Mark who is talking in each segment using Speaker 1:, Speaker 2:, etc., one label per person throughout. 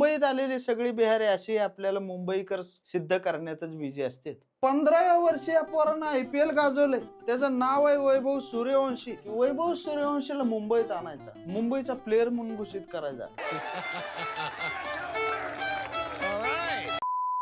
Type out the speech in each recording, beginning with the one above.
Speaker 1: मुंबईत आलेली सगळी बिहारी अशी आपल्याला मुंबईकर सिद्ध करण्यातच बिझी असते. 15व्या वर्षी या पोरानं IPL गाजवलंय. त्याचं नाव आहे वैभव सूर्यवंशी. वैभव सूर्यवंशीला मुंबईत आणायचा, मुंबईचा प्लेअर म्हणून घोषित करायचा.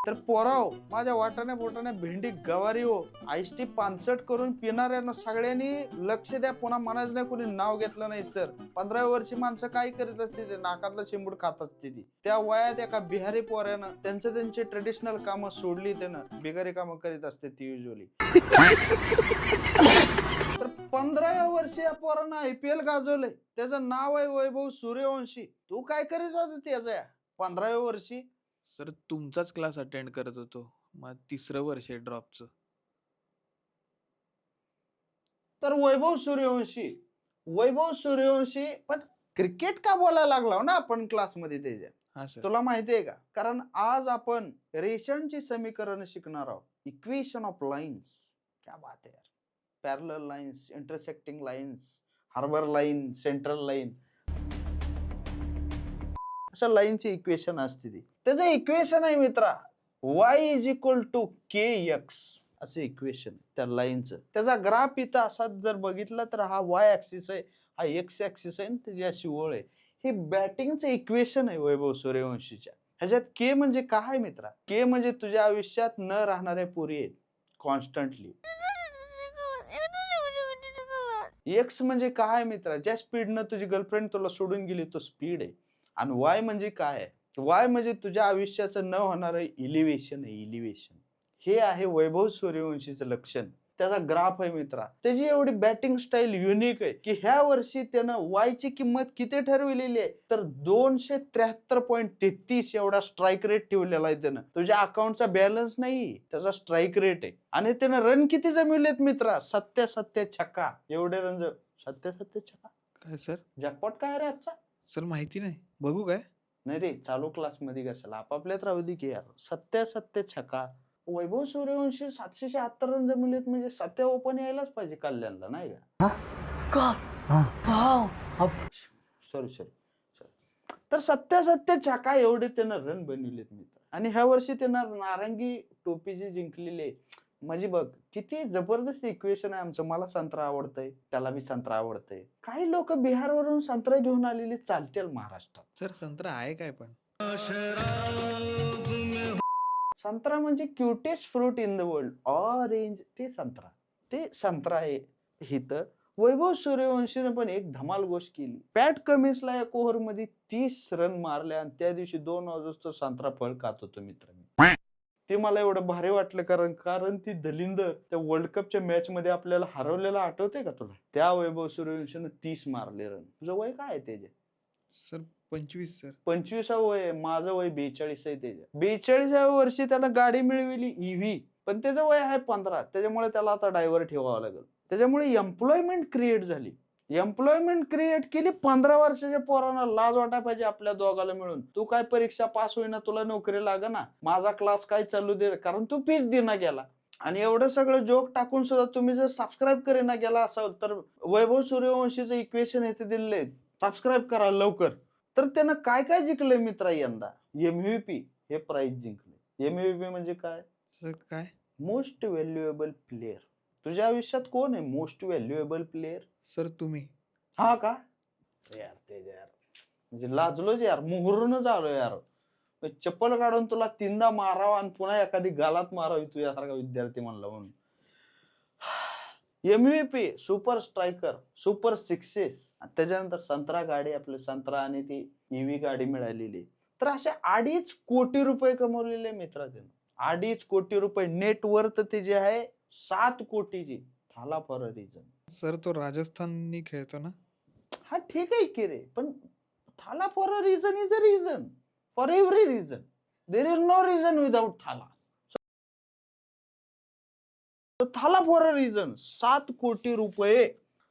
Speaker 1: तर पोराव, माझ्या वाटाण्या बोटाण्या भेंडी गवारी हो, आईस्टी पानसट करून पिणाऱ्यानं सगळ्यांनी लक्ष द्या. पुन्हा म्हणायचं नाही कोणी नाव घेतलं नाही सर. 15व्या वर्षी माणसं काय करीत असते ते नाकातलं चिंबूड खात असते ती. त्या वयात एका बिहारी पोऱ्यानं त्यांची ट्रेडिशनल कामं सोडली, त्यानं बिगारी कामं करीत असते ती युजली. तर 15व्या वर्षी या पोरानं IPL गाजवलंय. त्याचं नाव आहे वैभव सूर्यवंशी. तू काय करीत होता त्याच्या 15व्या वर्षी?
Speaker 2: सर तुमचाच क्लास अटेंड करत होतो. मग 3रं वर्ष आहे ड्रॉपचं.
Speaker 1: तर वैभव सूर्यवंशी पण क्रिकेट का बोलायला लागलो ना आपण क्लासमध्ये त्याच्या?
Speaker 2: हा सर.
Speaker 1: तुला माहितीये का? कारण आज आपण रेषांची समीकरण शिकणार आहोत. Equation of lines. क्या बात है यार. Parallel lines, intersecting lines, harbour line, central line, अशा लाईनची इक्वेशन असते ती. त्याचं इक्वेशन आहे मित्रा y = kx असं इक्वेशन त्या लाईनचं. त्याचा ग्राफ इथं असाच जर बघितला तर हा y ऍक्सिस आहे, हा x ऍक्सिस आहे, त्याची अशी ओळ आहे. हे बॅटिंगचं इक्वेशन आहे वैभव सूर्यवंशीच्या. ह्याच्यात k म्हणजे काय मित्रा? k म्हणजे तुझ्या आयुष्यात न राहणाऱ्या पोरी आहेत कॉन्स्टंटली. x म्हणजे काय मित्रा? ज्या स्पीडनं तुझी गर्लफ्रेंड तुला सोडून गेली तो स्पीड आहे. आणि y म्हणजे काय आहे? y म्हणजे तुझ्या आयुष्याचं न होणारं इलिव्हेशन आहे, इलिव्हेशन. हे आहे वैभव सूर्यवंशीचं लक्षण. त्याचा ग्राफ आहे मित्रा. त्याची एवढी बॅटिंग स्टाईल युनिक आहे की ह्या वर्षी त्यानं y ची किंमत किती ठरवलेली आहे तर 273.33 एवढा स्ट्राईक रेट ठेवलेला आहे त्यानं. तुझ्या अकाउंटचा बॅलन्स नाही, त्याचा स्ट्राईक रेट आहे. आणि त्यानं रन किती जमविलेत मित्रा? 77 छक्का. एवढे रन 77 छक्का.
Speaker 2: काय सर?
Speaker 1: जॅकपॉट काय रे आजचा?
Speaker 2: सर माहिती नाही. बघू काय?
Speaker 1: नाही रे, चालू क्लास मध्ये कशाला आपापल्यात राहू दे की यार. 77 छक्का. वैभव सूर्यवंशी 776 रन जमवलेत म्हणजे 7 ओपन यायलाच पाहिजे कल्याणला, नाही का? सॉरी. तर 77 छक्का एवढे त्यानं रन बनविलेत मित्र. आणि ह्या वर्षी त्यानं नारंगी टोपी जी जिंकलेली आहे. म्हणजे बघ किती जबरदस्त इक्वेशन आहे आमचं. मला संत्रा आवडतंय, त्याला बी संत्रा आवडतंय. काही लोक बिहारवरून संत्रा घेऊन आलेली चालतील महाराष्ट्रात.
Speaker 2: सर संत्रा आहे काय पण?
Speaker 1: संत्रा म्हणजे क्युटेस्ट fruit in the world. Orange ते संत्रा आहे. हिथं वैभव सूर्यवंशीने पण एक धमाल गोष्ट केली. पॅट कमिन्सला या ओव्हर मध्ये 30 रन मारल्या आणि त्या दिवशी 2 ऑगस्ट संत्रा फळ खात होतो मित्रांनो. ते मला एवढं भारी वाटलं कारण ती दलिंदर त्या वर्ल्ड कपच्या मॅच मध्ये आपल्याला हरवलेला आठवते का तुला? त्या वैभव सूर्यवंशीने 30 मारले रन. तुझं वय काय आहे त्याचे?
Speaker 2: Sir 25 sir.
Speaker 1: 25वं वय आहे. माझं वय 42 आहे त्याच्या. 42व्या वर्षी त्याला गाडी मिळविली EV. पण त्याचं वय आहे 15. त्याच्यामुळे त्याला आता ड्रायव्हर ठेवावं लागेल. त्याच्यामुळे एम्प्लॉयमेंट क्रिएट झाली. एम्प्लॉयमेंट क्रिएट केली 15 वर्षाच्या पोरांना. लाज वाटायला पाहिजे आपल्या दोघाला मिळून. तू काय परीक्षा पास होईना, तुला नोकरी लागेना, माझा क्लास काय चालू दे, कारण तू फीस देना गेला. आणि एवढं सगळं जोक टाकून सुद्धा तुम्ही जर सबस्क्राईब करेना गेला असाल तर वैभव सूर्यवंशीचं इक्वेशन येथे दिले, सबस्क्राईब करा लवकर. तर त्यानं काय काय जिंकलंय मित्रा यंदा? MVP हे प्राइज जिंकले. MVP म्हणजे काय?
Speaker 2: सर काय?
Speaker 1: Most valuable player. तुझ्या आयुष्यात कोण आहे मोस्ट व्हॅल्युएबल प्लेअर?
Speaker 2: सर तुम्ही.
Speaker 1: हा का? यार ते यार म्हणजे लाजलोच यार, मुहुरून झालो यार. चप्पल काढून तुला 3दा मारावा आणि पुन्हा एखादी गालात मारावी तुझ्यासारखा विद्यार्थी म्हणला म्हणून. MVP super striker, super sixes. त्याच्यानंतर संत्रा गाडी, आपले संत्रा आणि ती EV गाडी मिळालेली. तर असे 2.5 कोटी रुपये कमवलेले मित्रा त्यानं. 2.5 कोटी रुपये. नेटवर्थ त्याची आहे 7 कोटीची. थाला फॉर अ रिझन.
Speaker 2: सर तो राजस्थाननी खेळतो ना?
Speaker 1: हा ठीक आहे की रे, पण Thala for a reason is a reason for every reason. There is no reason without Thala. Thala for a reason. 7 कोटी रुपये.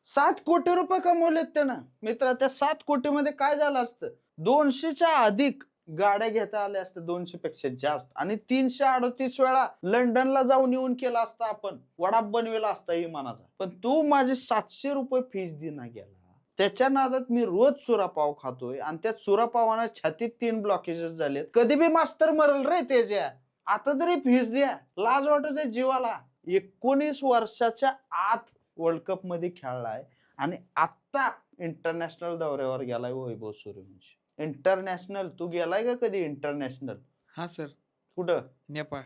Speaker 1: 7 कोटी रुपये कमवलेत त्यानं मित्रा. त्या 7 कोटी मध्ये काय झालं असतं? 200च्या अधिक गाड्या घेता आल्या असत्या, 200 पेक्षा जास्त. आणि 338 वेळा लंडनला जाऊन येऊन केला असता आपण. वडा बनवेला असता विमानाचा. पण तू माझे 700 रुपये फीस देना गेला. त्याच्या नादात मी रोज चुरापाव खातोय आणि त्या चुरापावानं छातीत 3 ब्लॉकेजेस झालेत. कधी बी मास्तर मरल रे त्याच्या. आता तरी फीस द्या. लाज वाटू दे जीवाला. 19 वर्षाच्या आत वर्ल्ड कप मध्ये खेळलाय आणि आता इंटरनॅशनल दौऱ्यावर गेलाय वैभव सूर्यवंशी. इंटरनॅशनल तू गेलाय का कधी इंटरनॅशनल?
Speaker 2: हा सर.
Speaker 1: कुठं?
Speaker 2: नेपाळ.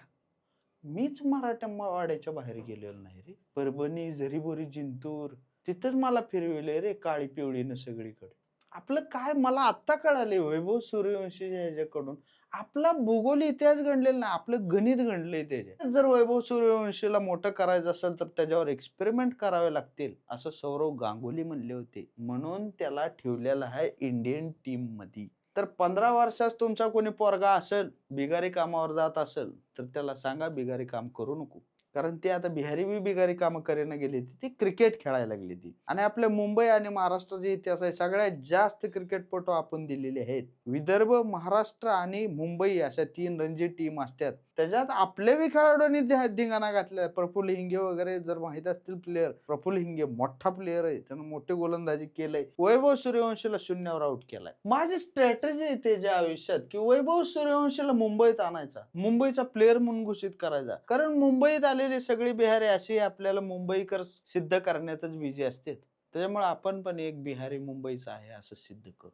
Speaker 1: मीच मराठवाड्याच्या बाहेर गेलेलो नाही रे. परभणी, झरीबोरी, जिंतूर तिथंच मला फिरविले रे काळी पिवळीनं सगळीकडे. आपलं काय मला आत्ता कळाले वैभव सूर्यवंशी ह्याच्याकडून आपला भूगोल इतिहास गणलेला नाही, आपलं गणित गणलंय त्याच्यात. जर वैभव सूर्यवंशीला मोठं करायचं असेल तर त्याच्यावर एक्सपेरिमेंट करावे लागतील असं सौरव गांगुली म्हणले होते. म्हणून त्याला ठेवलेलं आहे इंडियन टीम मध्ये. तर 15 वर्षात तुमचा कोणी पोरगा असेल बिगारी कामावर जात असेल तर त्याला सांगा बिगारी काम करू नको. कारण ते आता बिहारी बी बिगारी कामं करेना गेली ती क्रिकेट खेळायला लागली ती. आणि आपल्या मुंबई आणि महाराष्ट्राचा इतिहास आहे सगळ्यात जास्त क्रिकेटपटू आपण दिलेले आहेत. विदर्भ, महाराष्ट्र आणि मुंबई अशा 3 रणजी टीम असतात. त्याच्यात आपल्या बी खेळाडूंनी धिंगाणा घातलाय. प्रफुल्ल हिंगे वगैरे जर माहित असतील प्लेयर, प्रफुल्ल हिंगे मोठा प्लेयर आहे, त्यानं मोठी गोलंदाजी केलंय. वैभव सूर्यवंशीला शून्यावर आउट केलाय. माझी स्ट्रॅटेजी आहे त्याच्या आयुष्यात की वैभव सूर्यवंशीला मुंबईत आणायचा, मुंबईचा प्लेयर म्हणून घोषित करायचा. कारण मुंबईत आलेले सगळे बिहारी असे आपल्याला मुंबईकर सिद्ध करण्यातच बिझी असतात. त्याच्यामुळे आपण पण एक बिहारी मुंबईचा आहे असं सिद्ध करू.